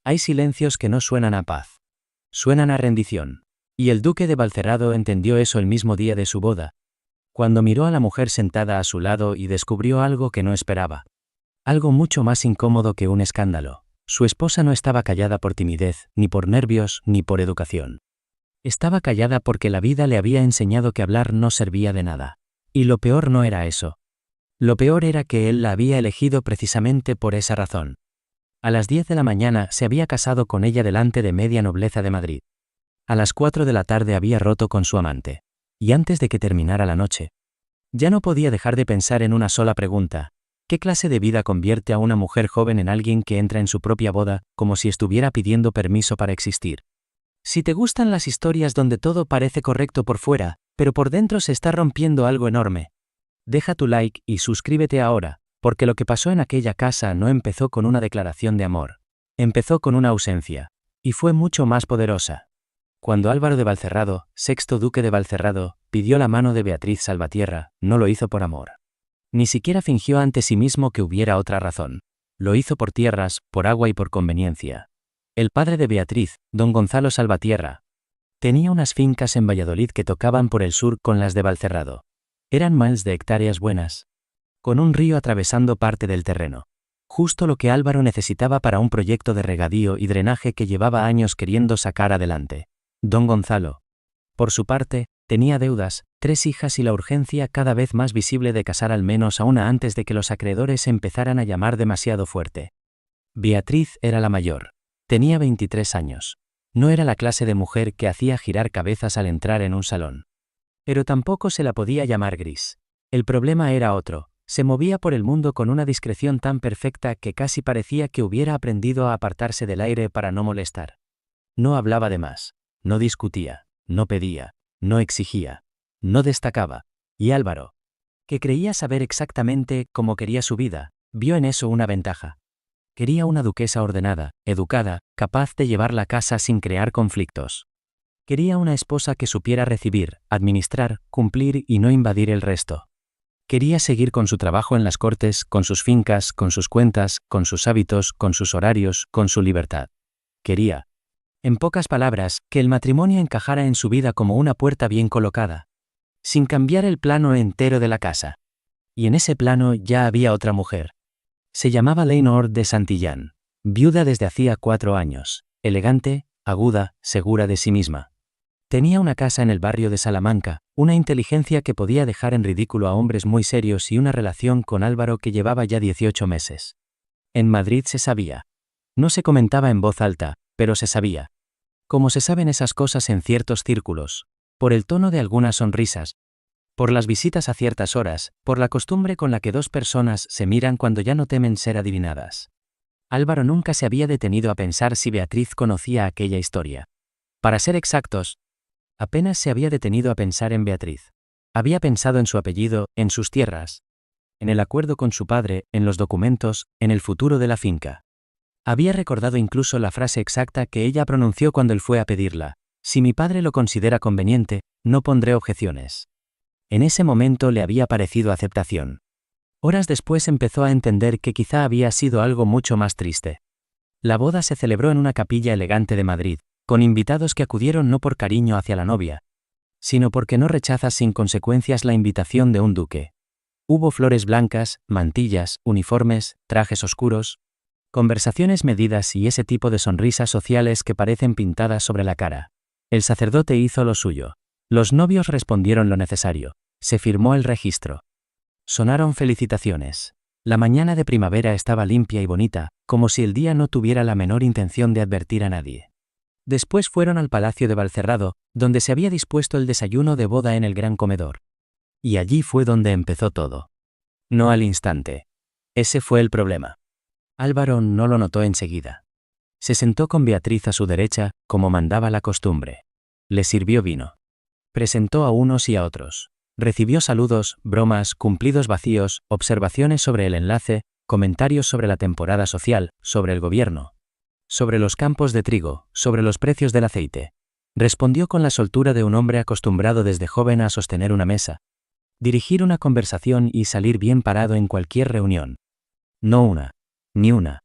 Hay silencios que no suenan a paz. Suenan a rendición. Y el duque de Valcerrado entendió eso el mismo día de su boda, cuando miró a la mujer sentada a su lado y descubrió algo que no esperaba. Algo mucho más incómodo que un escándalo. Su esposa no estaba callada por timidez, ni por nervios, ni por educación. Estaba callada porque la vida le había enseñado que hablar no servía de nada. Y lo peor no era eso. Lo peor era que él la había elegido precisamente por esa razón. A las 10 de la mañana se había casado con ella delante de media nobleza de Madrid. A las 4 de la tarde había roto con su amante. Y antes de que terminara la noche, ya no podía dejar de pensar en una sola pregunta. ¿Qué clase de vida convierte a una mujer joven en alguien que entra en su propia boda, como si estuviera pidiendo permiso para existir? Si te gustan las historias donde todo parece correcto por fuera, pero por dentro se está rompiendo algo enorme, deja tu like y suscríbete ahora, porque lo que pasó en aquella casa no empezó con una declaración de amor. Empezó con una ausencia. Y fue mucho más poderosa. Cuando Álvaro de Valcerrado, sexto duque de Valcerrado, pidió la mano de Beatriz Salvatierra, no lo hizo por amor. Ni siquiera fingió ante sí mismo que hubiera otra razón. Lo hizo por tierras, por agua y por conveniencia. El padre de Beatriz, don Gonzalo Salvatierra, tenía unas fincas en Valladolid que tocaban por el sur con las de Valcerrado. Eran miles de hectáreas buenas, con un río atravesando parte del terreno. Justo lo que Álvaro necesitaba para un proyecto de regadío y drenaje que llevaba años queriendo sacar adelante. Don Gonzalo, por su parte, tenía deudas, 3 hijas y la urgencia cada vez más visible de casar al menos a una antes de que los acreedores empezaran a llamar demasiado fuerte. Beatriz era la mayor. Tenía 23 años. No era la clase de mujer que hacía girar cabezas al entrar en un salón. Pero tampoco se la podía llamar gris. El problema era otro. Se movía por el mundo con una discreción tan perfecta que casi parecía que hubiera aprendido a apartarse del aire para no molestar. No hablaba de más. No discutía. No pedía. No exigía. No destacaba. Y Álvaro, que creía saber exactamente cómo quería su vida, vio en eso una ventaja. Quería una duquesa ordenada, educada, capaz de llevar la casa sin crear conflictos. Quería una esposa que supiera recibir, administrar, cumplir y no invadir el resto. Quería seguir con su trabajo en las cortes, con sus fincas, con sus cuentas, con sus hábitos, con sus horarios, con su libertad. Quería, en pocas palabras, que el matrimonio encajara en su vida como una puerta bien colocada, sin cambiar el plano entero de la casa. Y en ese plano ya había otra mujer. Se llamaba Leonor de Santillán, viuda desde hacía 4 años, elegante, aguda, segura de sí misma. Tenía una casa en el barrio de Salamanca, una inteligencia que podía dejar en ridículo a hombres muy serios y una relación con Álvaro que llevaba ya 18 meses. En Madrid se sabía. No se comentaba en voz alta, pero se sabía. Como se saben esas cosas en ciertos círculos, por el tono de algunas sonrisas, por las visitas a ciertas horas, por la costumbre con la que 2 personas se miran cuando ya no temen ser adivinadas. Álvaro nunca se había detenido a pensar si Beatriz conocía aquella historia. Para ser exactos, apenas se había detenido a pensar en Beatriz. Había pensado en su apellido, en sus tierras, en el acuerdo con su padre, en los documentos, en el futuro de la finca. Había recordado incluso la frase exacta que ella pronunció cuando él fue a pedirla: si mi padre lo considera conveniente, no pondré objeciones. En ese momento le había parecido aceptación. Horas después empezó a entender que quizá había sido algo mucho más triste. La boda se celebró en una capilla elegante de Madrid, con invitados que acudieron no por cariño hacia la novia, sino porque no rechazas sin consecuencias la invitación de un duque. Hubo flores blancas, mantillas, uniformes, trajes oscuros, conversaciones medidas y ese tipo de sonrisas sociales que parecen pintadas sobre la cara. El sacerdote hizo lo suyo. Los novios respondieron lo necesario. Se firmó el registro. Sonaron felicitaciones. La mañana de primavera estaba limpia y bonita, como si el día no tuviera la menor intención de advertir a nadie. Después fueron al Palacio de Valcerrado, donde se había dispuesto el desayuno de boda en el gran comedor. Y allí fue donde empezó todo. No al instante. Ese fue el problema. Álvaro no lo notó enseguida. Se sentó con Beatriz a su derecha, como mandaba la costumbre. Le sirvió vino. Presentó a unos y a otros. Recibió saludos, bromas, cumplidos vacíos, observaciones sobre el enlace, comentarios sobre la temporada social, sobre el gobierno, sobre los campos de trigo, sobre los precios del aceite. Respondió con la soltura de un hombre acostumbrado desde joven a sostener una mesa, dirigir una conversación y salir bien parado en cualquier reunión. No una, ni una.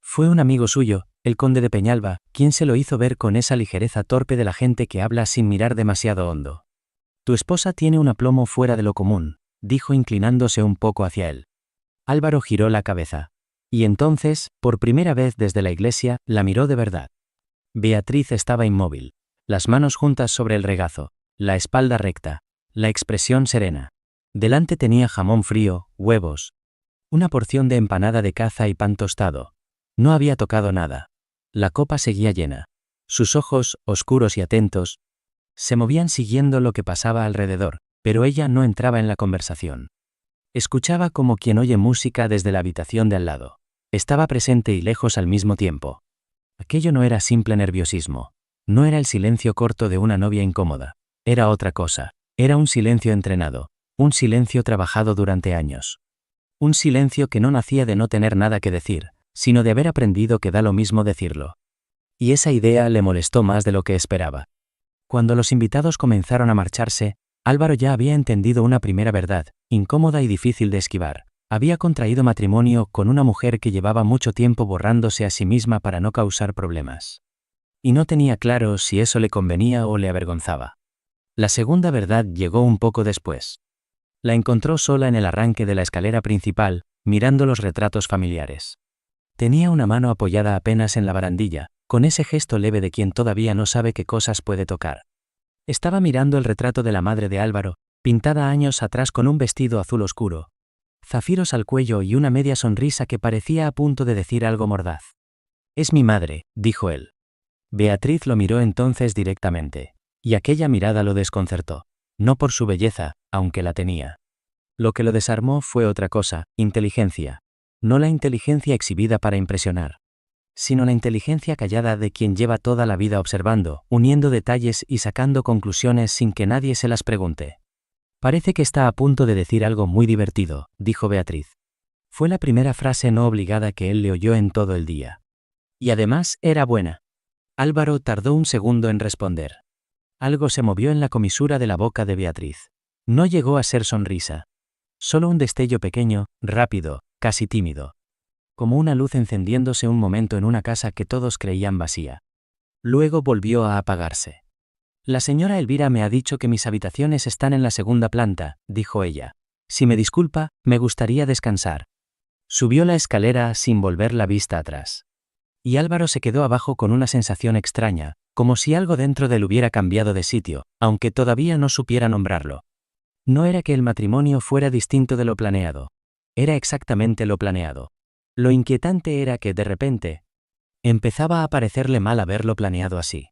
Fue un amigo suyo, El conde de Peñalba, ¿quién se lo hizo ver con esa ligereza torpe de la gente que habla sin mirar demasiado hondo? Tu esposa tiene un aplomo fuera de lo común, dijo inclinándose un poco hacia él. Álvaro giró la cabeza. Y entonces, por primera vez desde la iglesia, la miró de verdad. Beatriz estaba inmóvil, las manos juntas sobre el regazo, la espalda recta, la expresión serena. Delante tenía jamón frío, huevos, una porción de empanada de caza y pan tostado. No había tocado nada. La copa seguía llena. Sus ojos, oscuros y atentos, se movían siguiendo lo que pasaba alrededor, pero ella no entraba en la conversación. Escuchaba como quien oye música desde la habitación de al lado. Estaba presente y lejos al mismo tiempo. Aquello no era simple nerviosismo. No era el silencio corto de una novia incómoda. Era otra cosa. Era un silencio entrenado. Un silencio trabajado durante años. Un silencio que no nacía de no tener nada que decir, sino de haber aprendido que da lo mismo decirlo. Y esa idea le molestó más de lo que esperaba. Cuando los invitados comenzaron a marcharse, Álvaro ya había entendido una primera verdad, incómoda y difícil de esquivar. Había contraído matrimonio con una mujer que llevaba mucho tiempo borrándose a sí misma para no causar problemas. Y no tenía claro si eso le convenía o le avergonzaba. La segunda verdad llegó un poco después. La encontró sola en el arranque de la escalera principal, mirando los retratos familiares. Tenía una mano apoyada apenas en la barandilla, con ese gesto leve de quien todavía no sabe qué cosas puede tocar. Estaba mirando el retrato de la madre de Álvaro, pintada años atrás con un vestido azul oscuro, zafiros al cuello y una media sonrisa que parecía a punto de decir algo mordaz. «Es mi madre», dijo él. Beatriz lo miró entonces directamente, y aquella mirada lo desconcertó, no por su belleza, aunque la tenía. Lo que lo desarmó fue otra cosa, inteligencia. No la inteligencia exhibida para impresionar, sino la inteligencia callada de quien lleva toda la vida observando, uniendo detalles y sacando conclusiones sin que nadie se las pregunte. «Parece que está a punto de decir algo muy divertido», dijo Beatriz. Fue la primera frase no obligada que él le oyó en todo el día. Y además era buena. Álvaro tardó un segundo en responder. Algo se movió en la comisura de la boca de Beatriz. No llegó a ser sonrisa. Solo un destello pequeño, rápido, casi tímido. Como una luz encendiéndose un momento en una casa que todos creían vacía. Luego volvió a apagarse. «La señora Elvira me ha dicho que mis habitaciones están en la segunda planta», dijo ella. «Si me disculpa, me gustaría descansar». Subió la escalera sin volver la vista atrás. Y Álvaro se quedó abajo con una sensación extraña, como si algo dentro de él hubiera cambiado de sitio, aunque todavía no supiera nombrarlo. No era que el matrimonio fuera distinto de lo planeado. Era exactamente lo planeado. Lo inquietante era que, de repente, empezaba a parecerle mal haberlo planeado así.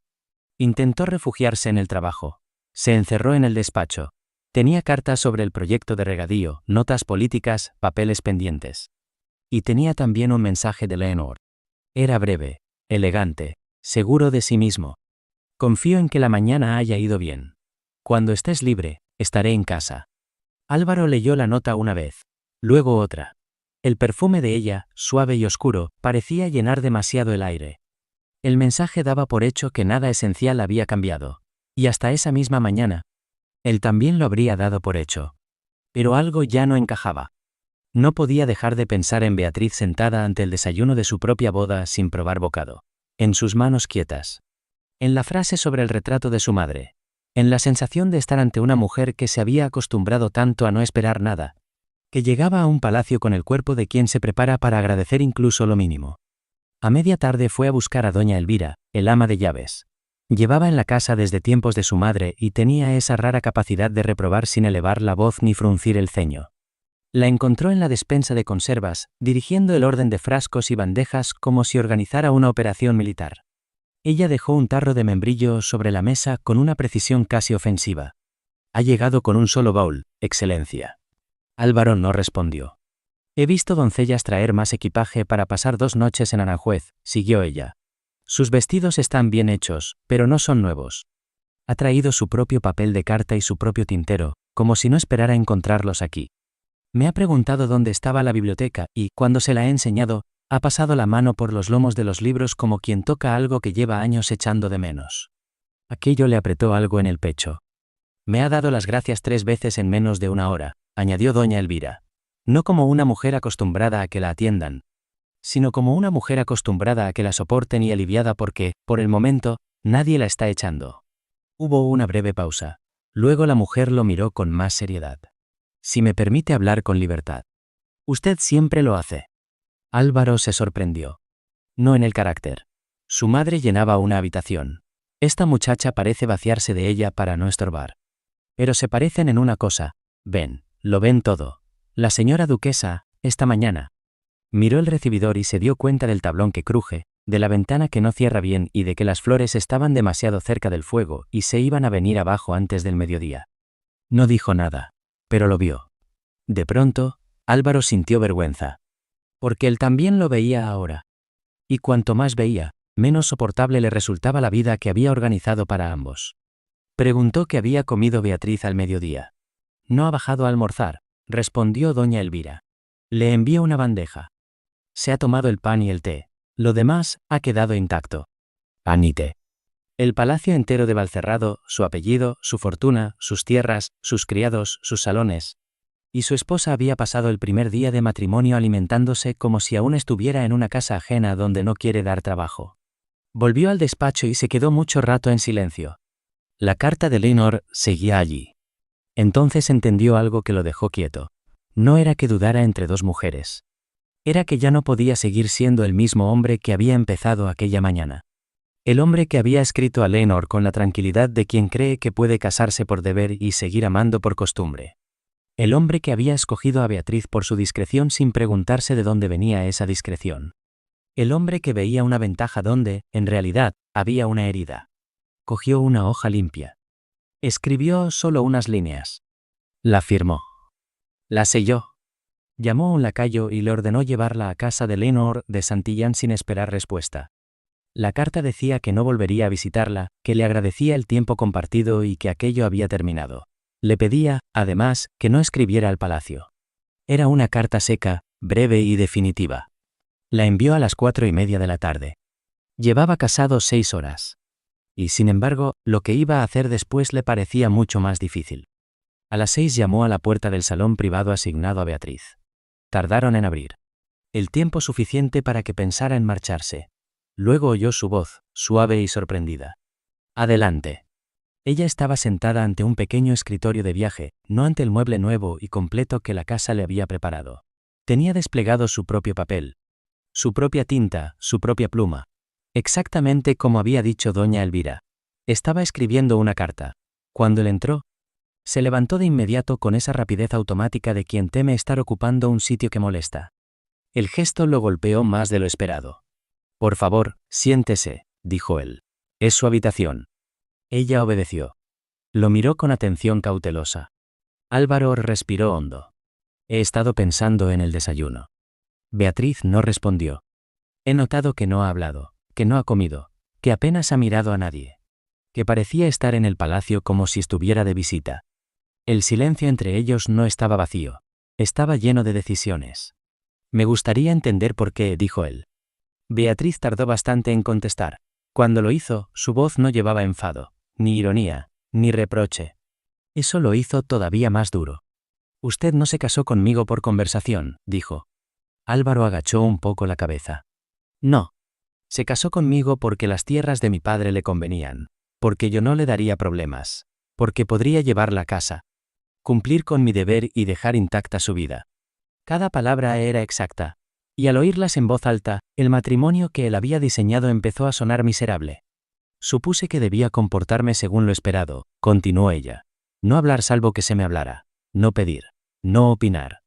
Intentó refugiarse en el trabajo. Se encerró en el despacho. Tenía cartas sobre el proyecto de regadío, notas políticas, papeles pendientes. Y tenía también un mensaje de Leonor. Era breve, elegante, seguro de sí mismo. «Confío en que la mañana haya ido bien. Cuando estés libre, estaré en casa». Álvaro leyó la nota una vez, luego otra. El perfume de ella, suave y oscuro, parecía llenar demasiado el aire. El mensaje daba por hecho que nada esencial había cambiado. Y hasta esa misma mañana, él también lo habría dado por hecho. Pero algo ya no encajaba. No podía dejar de pensar en Beatriz sentada ante el desayuno de su propia boda sin probar bocado. En sus manos quietas. En la frase sobre el retrato de su madre. En la sensación de estar ante una mujer que se había acostumbrado tanto a no esperar nada, que llegaba a un palacio con el cuerpo de quien se prepara para agradecer incluso lo mínimo. A media tarde fue a buscar a doña Elvira, el ama de llaves. Llevaba en la casa desde tiempos de su madre y tenía esa rara capacidad de reprobar sin elevar la voz ni fruncir el ceño. La encontró en la despensa de conservas, dirigiendo el orden de frascos y bandejas como si organizara una operación militar. Ella dejó un tarro de membrillo sobre la mesa con una precisión casi ofensiva. «Ha llegado con un solo baúl, Excelencia». Álvaro no respondió. «He visto doncellas traer más equipaje para pasar 2 noches en Aranjuez», siguió ella. «Sus vestidos están bien hechos, pero no son nuevos. Ha traído su propio papel de carta y su propio tintero, como si no esperara encontrarlos aquí. Me ha preguntado dónde estaba la biblioteca y, cuando se la he enseñado, ha pasado la mano por los lomos de los libros como quien toca algo que lleva años echando de menos». Aquello le apretó algo en el pecho. «Me ha dado las gracias 3 veces en menos de 1 hora», añadió doña Elvira. «No como una mujer acostumbrada a que la atiendan, sino como una mujer acostumbrada a que la soporten y aliviada porque, por el momento, nadie la está echando. Hubo una breve pausa. Luego la mujer lo miró con más seriedad. Si me permite hablar con libertad. Usted siempre lo hace. Álvaro se sorprendió. No en el carácter. Su madre llenaba una habitación. Esta muchacha parece vaciarse de ella para no estorbar. Pero se parecen en una cosa. Ven, lo ven todo. La señora duquesa, esta mañana. Miró el recibidor y se dio cuenta del tablón que cruje, de la ventana que no cierra bien y de que las flores estaban demasiado cerca del fuego y se iban a venir abajo antes del mediodía. No dijo nada, pero lo vio. De pronto, Álvaro sintió vergüenza. Porque él también lo veía ahora. Y cuanto más veía, menos soportable le resultaba la vida que había organizado para ambos. Preguntó qué había comido Beatriz al mediodía. No ha bajado a almorzar, respondió doña Elvira. Le envío una bandeja. Se ha tomado el pan y el té. Lo demás ha quedado intacto. Pan y té. El palacio entero de Valcerrado, su apellido, su fortuna, sus tierras, sus criados, sus salones. Y su esposa había pasado el primer día de matrimonio alimentándose como si aún estuviera en una casa ajena donde no quiere dar trabajo. Volvió al despacho y se quedó mucho rato en silencio. La carta de Leonor seguía allí. Entonces entendió algo que lo dejó quieto. No era que dudara entre dos mujeres. Era que ya no podía seguir siendo el mismo hombre que había empezado aquella mañana. El hombre que había escrito a Leonor con la tranquilidad de quien cree que puede casarse por deber y seguir amando por costumbre. El hombre que había escogido a Beatriz por su discreción sin preguntarse de dónde venía esa discreción. El hombre que veía una ventaja donde, en realidad, había una herida. Cogió una hoja limpia. Escribió solo unas líneas. La firmó. La selló. Llamó a un lacayo y le ordenó llevarla a casa de Leonor de Santillán sin esperar respuesta. La carta decía que no volvería a visitarla, que le agradecía el tiempo compartido y que aquello había terminado. Le pedía, además, que no escribiera al palacio. Era una carta seca, breve y definitiva. La envió a las 4:30 de la tarde. Llevaba casado 6 horas. Y sin embargo, lo que iba a hacer después le parecía mucho más difícil. A las 6 llamó a la puerta del salón privado asignado a Beatriz. Tardaron en abrir. El tiempo suficiente para que pensara en marcharse. Luego oyó su voz, suave y sorprendida. Adelante. Ella estaba sentada ante un pequeño escritorio de viaje, no ante el mueble nuevo y completo que la casa le había preparado. Tenía desplegado su propio papel, su propia tinta, su propia pluma. Exactamente como había dicho doña Elvira. Estaba escribiendo una carta. Cuando él entró, se levantó de inmediato con esa rapidez automática de quien teme estar ocupando un sitio que molesta. El gesto lo golpeó más de lo esperado. Por favor, siéntese, dijo él. Es su habitación. Ella obedeció. Lo miró con atención cautelosa. Álvaro respiró hondo. He estado pensando en el desayuno. Beatriz no respondió. He notado que no ha hablado, que no ha comido, que apenas ha mirado a nadie. Que parecía estar en el palacio como si estuviera de visita. El silencio entre ellos no estaba vacío. Estaba lleno de decisiones. Me gustaría entender por qué, dijo él. Beatriz tardó bastante en contestar. Cuando lo hizo, su voz no llevaba enfado, ni ironía, ni reproche. Eso lo hizo todavía más duro. Usted no se casó conmigo por conversación, dijo. Álvaro agachó un poco la cabeza. No. Se casó conmigo porque las tierras de mi padre le convenían, porque yo no le daría problemas, porque podría llevarla a casa, cumplir con mi deber y dejar intacta su vida. Cada palabra era exacta. Y al oírlas en voz alta, el matrimonio que él había diseñado empezó a sonar miserable. Supuse que debía comportarme según lo esperado, continuó ella. No hablar salvo que se me hablara. No pedir. No opinar.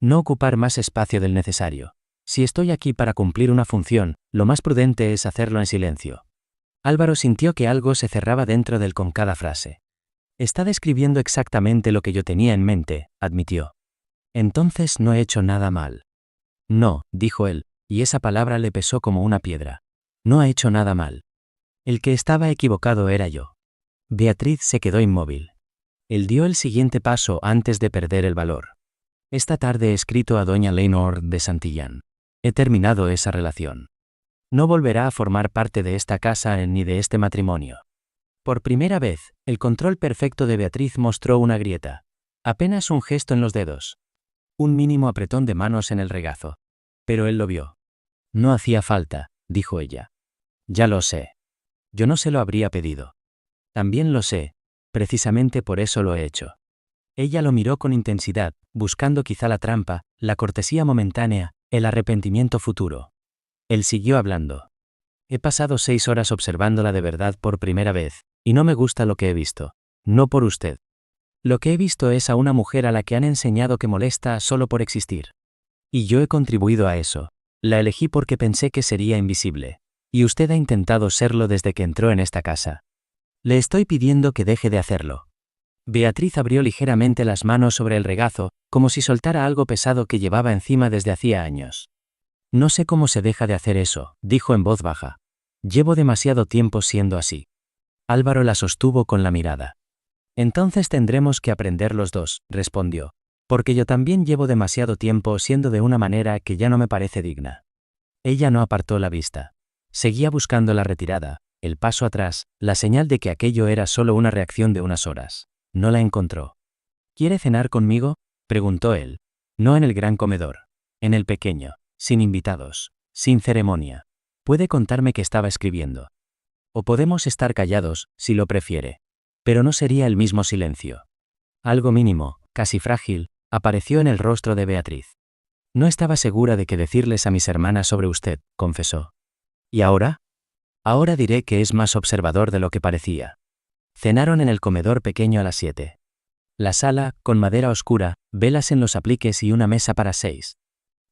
No ocupar más espacio del necesario. Si estoy aquí para cumplir una función, lo más prudente es hacerlo en silencio. Álvaro sintió que algo se cerraba dentro de él con cada frase. Está describiendo exactamente lo que yo tenía en mente, admitió. Entonces no he hecho nada mal. No, dijo él, y esa palabra le pesó como una piedra. No ha hecho nada mal. El que estaba equivocado era yo. Beatriz se quedó inmóvil. Él dio el siguiente paso antes de perder el valor. Esta tarde he escrito a doña Leonor de Santillán. He terminado esa relación. No volverá a formar parte de esta casa ni de este matrimonio. Por primera vez, el control perfecto de Beatriz mostró una grieta. Apenas un gesto en los dedos. Un mínimo apretón de manos en el regazo. Pero él lo vio. No hacía falta, dijo ella. Ya lo sé. Yo no se lo habría pedido. También lo sé. Precisamente por eso lo he hecho. Ella lo miró con intensidad, buscando quizá la trampa, la cortesía momentánea, el arrepentimiento futuro. Él siguió hablando. He pasado 6 horas observándola de verdad por primera vez, y no me gusta lo que he visto. No por usted. Lo que he visto es a una mujer a la que han enseñado que molesta solo por existir. Y yo he contribuido a eso. La elegí porque pensé que sería invisible. Y usted ha intentado serlo desde que entró en esta casa. Le estoy pidiendo que deje de hacerlo. Beatriz abrió ligeramente las manos sobre el regazo, como si soltara algo pesado que llevaba encima desde hacía años. No sé cómo se deja de hacer eso, dijo en voz baja. Llevo demasiado tiempo siendo así. Álvaro la sostuvo con la mirada. Entonces tendremos que aprender los dos, respondió. Porque yo también llevo demasiado tiempo siendo de una manera que ya no me parece digna. Ella no apartó la vista. Seguía buscando la retirada, el paso atrás, la señal de que aquello era solo una reacción de unas horas. No la encontró. ¿Quiere cenar conmigo?, preguntó él. No en el gran comedor. En el pequeño, sin invitados, sin ceremonia. Puede contarme qué estaba escribiendo. O podemos estar callados, si lo prefiere. Pero no sería el mismo silencio. Algo mínimo, casi frágil, apareció en el rostro de Beatriz. No estaba segura de qué decirles a mis hermanas sobre usted, confesó. ¿Y ahora? Ahora diré que es más observador de lo que parecía. Cenaron en el comedor pequeño a las 7. La sala, con madera oscura, velas en los apliques y una mesa para 6.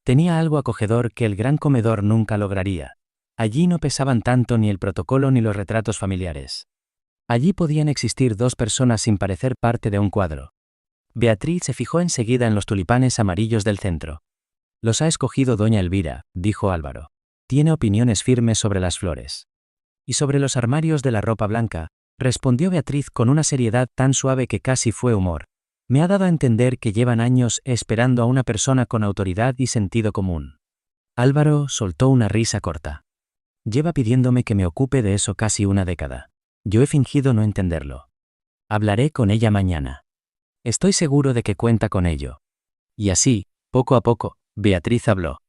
Tenía algo acogedor que el gran comedor nunca lograría. Allí no pesaban tanto ni el protocolo ni los retratos familiares. Allí podían existir 2 personas sin parecer parte de un cuadro. Beatriz se fijó enseguida en los tulipanes amarillos del centro. Los ha escogido doña Elvira, dijo Álvaro. Tiene opiniones firmes sobre las flores. Y sobre los armarios de la ropa blanca, respondió Beatriz con una seriedad tan suave que casi fue humor. Me ha dado a entender que llevan años esperando a una persona con autoridad y sentido común. Álvaro soltó una risa corta. Lleva pidiéndome que me ocupe de eso casi una década. Yo he fingido no entenderlo. Hablaré con ella mañana. Estoy seguro de que cuenta con ello. Y así, poco a poco, Beatriz habló.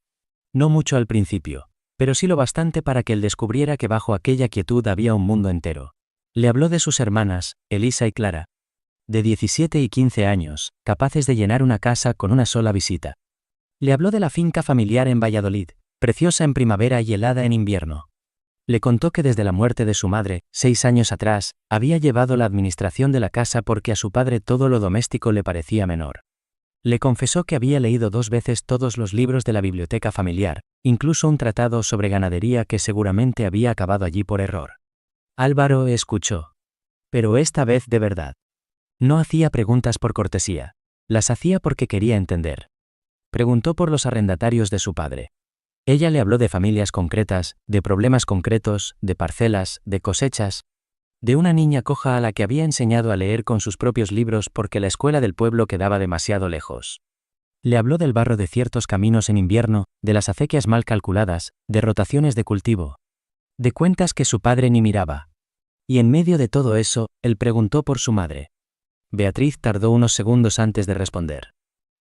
No mucho al principio, pero sí lo bastante para que él descubriera que bajo aquella quietud había un mundo entero. Le habló de sus hermanas, Elisa y Clara. De 17 y 15 años, capaces de llenar una casa con una sola visita. Le habló de la finca familiar en Valladolid, preciosa en primavera y helada en invierno. Le contó que desde la muerte de su madre, 6 años atrás, había llevado la administración de la casa porque a su padre todo lo doméstico le parecía menor. Le confesó que había leído 2 veces todos los libros de la biblioteca familiar, incluso un tratado sobre ganadería que seguramente había acabado allí por error. Álvaro escuchó. Pero esta vez de verdad. No hacía preguntas por cortesía. Las hacía porque quería entender. Preguntó por los arrendatarios de su padre. Ella le habló de familias concretas, de problemas concretos, de parcelas, de cosechas, de una niña coja a la que había enseñado a leer con sus propios libros porque la escuela del pueblo quedaba demasiado lejos. Le habló del barro de ciertos caminos en invierno, de las acequias mal calculadas, de rotaciones de cultivo, de cuentas que su padre ni miraba. Y en medio de todo eso, él preguntó por su madre. Beatriz tardó unos segundos antes de responder.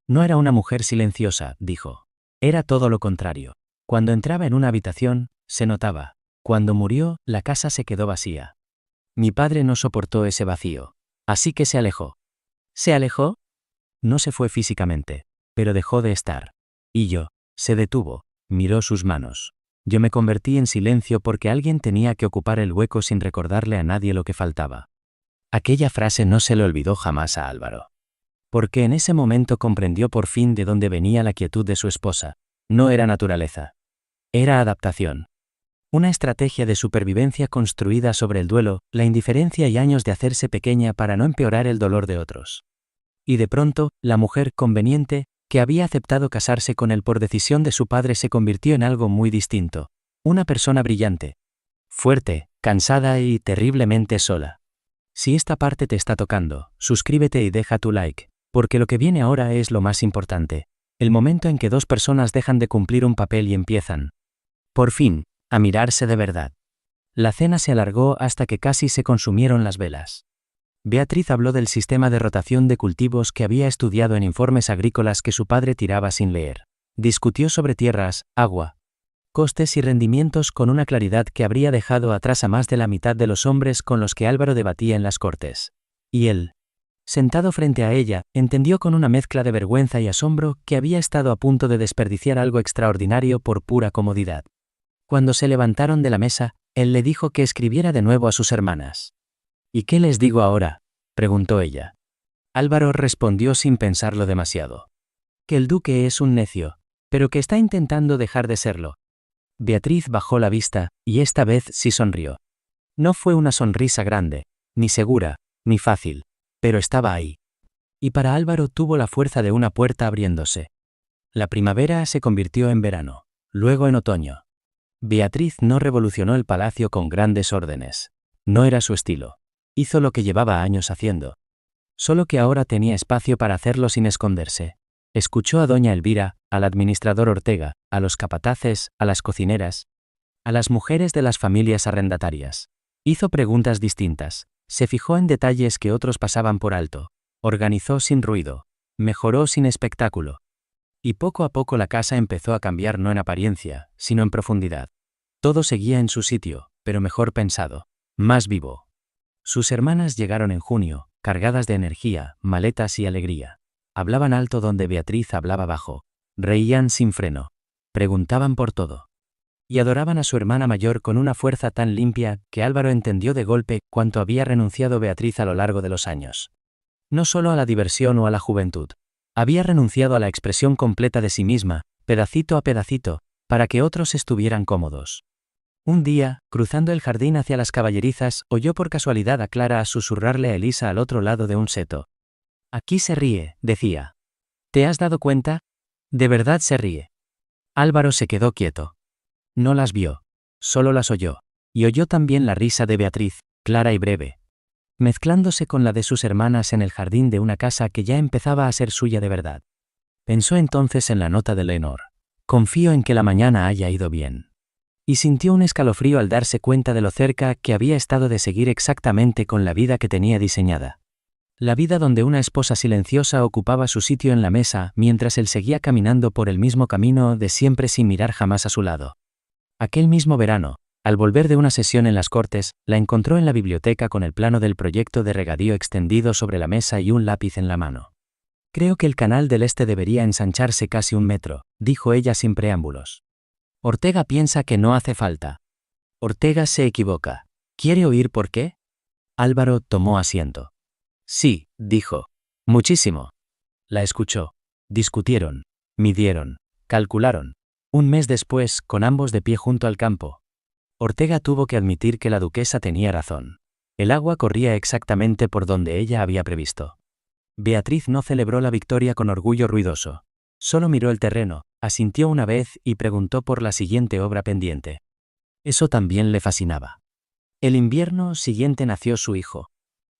No era una mujer silenciosa, dijo. Era todo lo contrario. Cuando entraba en una habitación, se notaba. Cuando murió, la casa se quedó vacía. Mi padre no soportó ese vacío. Así que se alejó. ¿Se alejó? No se fue físicamente, pero dejó de estar. Y yo, se detuvo, miró sus manos. Yo me convertí en silencio porque alguien tenía que ocupar el hueco sin recordarle a nadie lo que faltaba. Aquella frase no se le olvidó jamás a Álvaro. Porque en ese momento comprendió por fin de dónde venía la quietud de su esposa. No era naturaleza. Era adaptación. Una estrategia de supervivencia construida sobre el duelo, la indiferencia y años de hacerse pequeña para no empeorar el dolor de otros. Y de pronto, la mujer conveniente, que había aceptado casarse con él por decisión de su padre, se convirtió en algo muy distinto. Una persona brillante. Fuerte, cansada y terriblemente sola. Si esta parte te está tocando, suscríbete y deja tu like, porque lo que viene ahora es lo más importante. El momento en que 2 personas dejan de cumplir un papel y empiezan, por fin, a mirarse de verdad. La cena se alargó hasta que casi se consumieron las velas. Beatriz habló del sistema de rotación de cultivos que había estudiado en informes agrícolas que su padre tiraba sin leer. Discutió sobre tierras, agua, costes y rendimientos con una claridad que habría dejado atrás a más de la mitad de los hombres con los que Álvaro debatía en las cortes. Y él, sentado frente a ella, entendió con una mezcla de vergüenza y asombro que había estado a punto de desperdiciar algo extraordinario por pura comodidad. Cuando se levantaron de la mesa, él le dijo que escribiera de nuevo a sus hermanas. ¿Y qué les digo ahora?, preguntó ella. Álvaro respondió sin pensarlo demasiado. Que el duque es un necio, pero que está intentando dejar de serlo. Beatriz bajó la vista, y esta vez sí sonrió. No fue una sonrisa grande, ni segura, ni fácil, pero estaba ahí. Y para Álvaro tuvo la fuerza de una puerta abriéndose. La primavera se convirtió en verano, luego en otoño. Beatriz no revolucionó el palacio con grandes órdenes. No era su estilo. Hizo lo que llevaba años haciendo. Solo que ahora tenía espacio para hacerlo sin esconderse. Escuchó a doña Elvira, al administrador Ortega, a los capataces, a las cocineras, a las mujeres de las familias arrendatarias. Hizo preguntas distintas, se fijó en detalles que otros pasaban por alto, organizó sin ruido, mejoró sin espectáculo. Y poco a poco la casa empezó a cambiar no en apariencia, sino en profundidad. Todo seguía en su sitio, pero mejor pensado, más vivo. Sus hermanas llegaron en junio, cargadas de energía, maletas y alegría. Hablaban alto donde Beatriz hablaba bajo. Reían sin freno. Preguntaban por todo. Y adoraban a su hermana mayor con una fuerza tan limpia que Álvaro entendió de golpe cuánto había renunciado Beatriz a lo largo de los años. No solo a la diversión o a la juventud. Había renunciado a la expresión completa de sí misma, pedacito a pedacito, para que otros estuvieran cómodos. Un día, cruzando el jardín hacia las caballerizas, oyó por casualidad a Clara susurrarle a Elisa al otro lado de un seto. Aquí se ríe, decía. ¿Te has dado cuenta? De verdad se ríe. Álvaro se quedó quieto. No las vio, solo las oyó. Y oyó también la risa de Beatriz, clara y breve, mezclándose con la de sus hermanas en el jardín de una casa que ya empezaba a ser suya de verdad. Pensó entonces en la nota de Leonor. Confío en que la mañana haya ido bien. Y sintió un escalofrío al darse cuenta de lo cerca que había estado de seguir exactamente con la vida que tenía diseñada. La vida donde una esposa silenciosa ocupaba su sitio en la mesa mientras él seguía caminando por el mismo camino de siempre sin mirar jamás a su lado. Aquel mismo verano, al volver de una sesión en las Cortes, la encontró en la biblioteca con el plano del proyecto de regadío extendido sobre la mesa y un lápiz en la mano. Creo que el canal del Este debería ensancharse casi 1 metro, dijo ella sin preámbulos. Ortega piensa que no hace falta. Ortega se equivoca. ¿Quiere oír por qué? Álvaro tomó asiento. Sí, dijo. Muchísimo. La escuchó. Discutieron. Midieron. Calcularon. 1 mes después, con ambos de pie junto al campo. Ortega tuvo que admitir que la duquesa tenía razón. El agua corría exactamente por donde ella había previsto. Beatriz no celebró la victoria con orgullo ruidoso. Solo miró el terreno, asintió una vez y preguntó por la siguiente obra pendiente. Eso también le fascinaba. El invierno siguiente nació su hijo.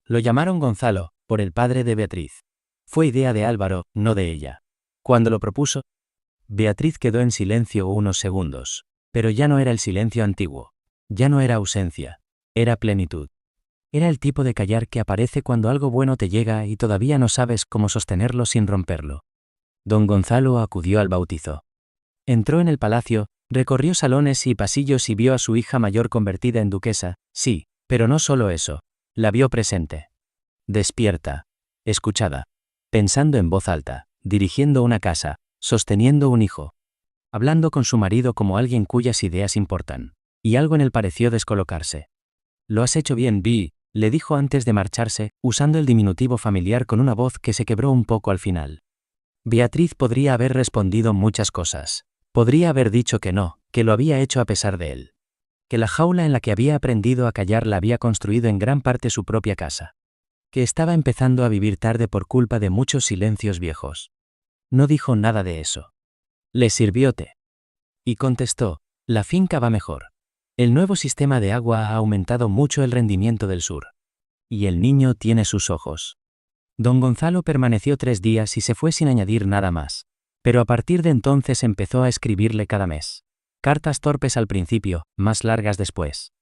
Lo llamaron Gonzalo, por el padre de Beatriz. Fue idea de Álvaro, no de ella. Cuando lo propuso, Beatriz quedó en silencio unos segundos. Pero ya no era el silencio antiguo. Ya no era ausencia. Era plenitud. Era el tipo de callar que aparece cuando algo bueno te llega y todavía no sabes cómo sostenerlo sin romperlo. Don Gonzalo acudió al bautizo. Entró en el palacio, recorrió salones y pasillos y vio a su hija mayor convertida en duquesa, sí, pero no solo eso. La vio presente. Despierta. Escuchada. Pensando en voz alta, dirigiendo una casa, sosteniendo un hijo. Hablando con su marido como alguien cuyas ideas importan. Y algo en él pareció descolocarse. Lo has hecho bien, Vi, le dijo antes de marcharse, usando el diminutivo familiar con una voz que se quebró un poco al final. Beatriz podría haber respondido muchas cosas. Podría haber dicho que no, que lo había hecho a pesar de él. Que la jaula en la que había aprendido a callar la había construido en gran parte su propia casa. Que estaba empezando a vivir tarde por culpa de muchos silencios viejos. No dijo nada de eso. Le sirvió té. Y contestó, la finca va mejor. El nuevo sistema de agua ha aumentado mucho el rendimiento del sur. Y el niño tiene sus ojos. Don Gonzalo permaneció 3 días y se fue sin añadir nada más. Pero a partir de entonces empezó a escribirle cada mes. Cartas torpes al principio, más largas después.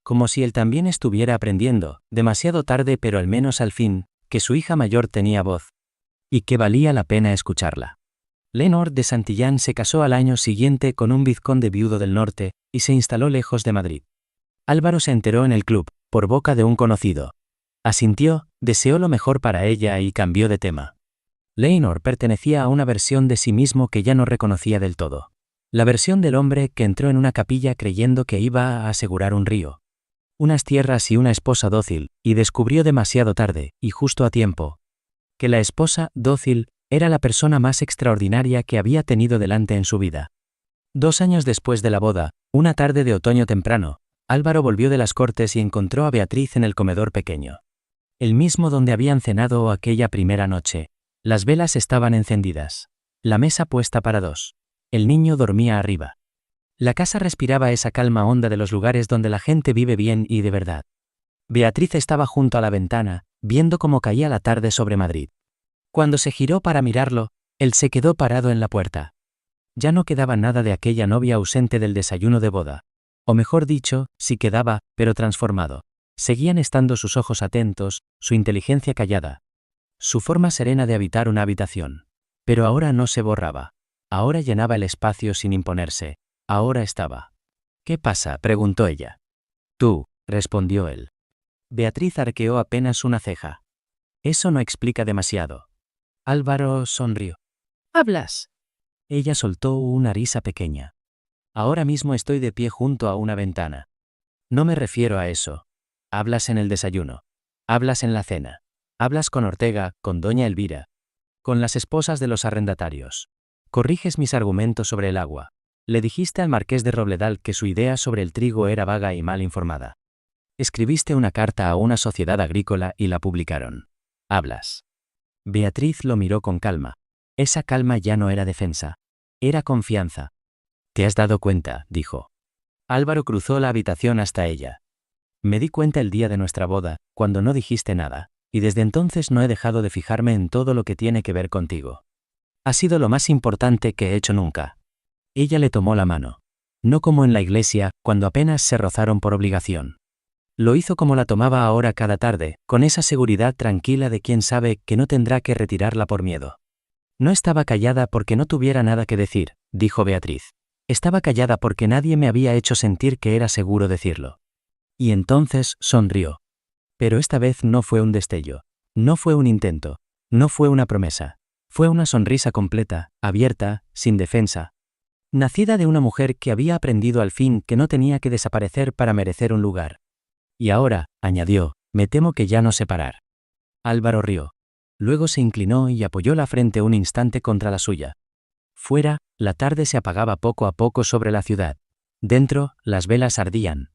Como si él también estuviera aprendiendo, demasiado tarde pero al menos al fin, que su hija mayor tenía voz. Y que valía la pena escucharla. Leonor de Santillán se casó al año siguiente con un vizconde viudo del norte, y se instaló lejos de Madrid. Álvaro se enteró en el club, por boca de un conocido. Asintió, deseó lo mejor para ella y cambió de tema. Leonor pertenecía a una versión de sí mismo que ya no reconocía del todo. La versión del hombre que entró en una capilla creyendo que iba a asegurar un río, unas tierras y una esposa dócil, y descubrió demasiado tarde, y justo a tiempo, que la esposa dócil era la persona más extraordinaria que había tenido delante en su vida. 2 años después de la boda, una tarde de otoño temprano, Álvaro volvió de las Cortes y encontró a Beatriz en el comedor pequeño. El mismo donde habían cenado aquella primera noche. Las velas estaban encendidas. La mesa puesta para 2. El niño dormía arriba. La casa respiraba esa calma honda de los lugares donde la gente vive bien y de verdad. Beatriz estaba junto a la ventana, viendo cómo caía la tarde sobre Madrid. Cuando se giró para mirarlo, él se quedó parado en la puerta. Ya no quedaba nada de aquella novia ausente del desayuno de boda. O mejor dicho, sí quedaba, pero transformado. Seguían estando sus ojos atentos, su inteligencia callada, su forma serena de habitar una habitación. Pero ahora no se borraba. Ahora llenaba el espacio sin imponerse. Ahora estaba. ¿Qué pasa?, preguntó ella. Tú, respondió él. Beatriz arqueó apenas una ceja. Eso no explica demasiado. Álvaro sonrió. ¿Hablas? Ella soltó una risa pequeña. Ahora mismo estoy de pie junto a una ventana. No me refiero a eso. Hablas en el desayuno. Hablas en la cena. Hablas con Ortega, con doña Elvira. Con las esposas de los arrendatarios. Corriges mis argumentos sobre el agua. Le dijiste al marqués de Robledal que su idea sobre el trigo era vaga y mal informada. Escribiste una carta a una sociedad agrícola y la publicaron. Hablas. Beatriz lo miró con calma. Esa calma ya no era defensa. Era confianza. ¿Te has dado cuenta?, dijo. Álvaro cruzó la habitación hasta ella. Me di cuenta el día de nuestra boda, cuando no dijiste nada, y desde entonces no he dejado de fijarme en todo lo que tiene que ver contigo. Ha sido lo más importante que he hecho nunca. Ella le tomó la mano. No como en la iglesia, cuando apenas se rozaron por obligación. Lo hizo como la tomaba ahora cada tarde, con esa seguridad tranquila de quien sabe que no tendrá que retirarla por miedo. No estaba callada porque no tuviera nada que decir, dijo Beatriz. Estaba callada porque nadie me había hecho sentir que era seguro decirlo. Y entonces sonrió. Pero esta vez no fue un destello. No fue un intento. No fue una promesa. Fue una sonrisa completa, abierta, sin defensa. Nacida de una mujer que había aprendido al fin que no tenía que desaparecer para merecer un lugar. Y ahora, añadió, me temo que ya no sé parar. Álvaro rió. Luego se inclinó y apoyó la frente un instante contra la suya. Fuera, la tarde se apagaba poco a poco sobre la ciudad. Dentro, las velas ardían.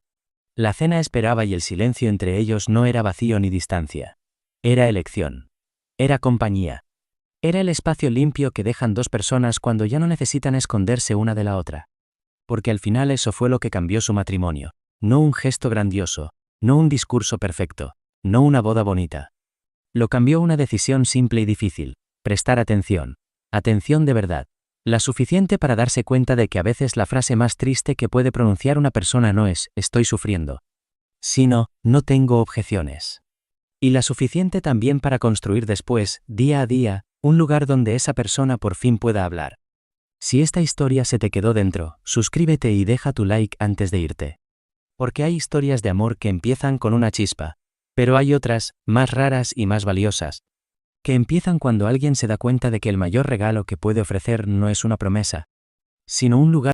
La cena esperaba y el silencio entre ellos no era vacío ni distancia. Era elección. Era compañía. Era el espacio limpio que dejan 2 personas cuando ya no necesitan esconderse una de la otra. Porque al final eso fue lo que cambió su matrimonio. No un gesto grandioso, no un discurso perfecto, no una boda bonita. Lo cambió una decisión simple y difícil: prestar atención. Atención de verdad. La suficiente para darse cuenta de que a veces la frase más triste que puede pronunciar una persona no es «estoy sufriendo», sino «no tengo objeciones». Y la suficiente también para construir después, día a día, un lugar donde esa persona por fin pueda hablar. Si esta historia se te quedó dentro, suscríbete y deja tu like antes de irte. Porque hay historias de amor que empiezan con una chispa, pero hay otras, más raras y más valiosas, que empiezan cuando alguien se da cuenta de que el mayor regalo que puede ofrecer no es una promesa, sino un lugar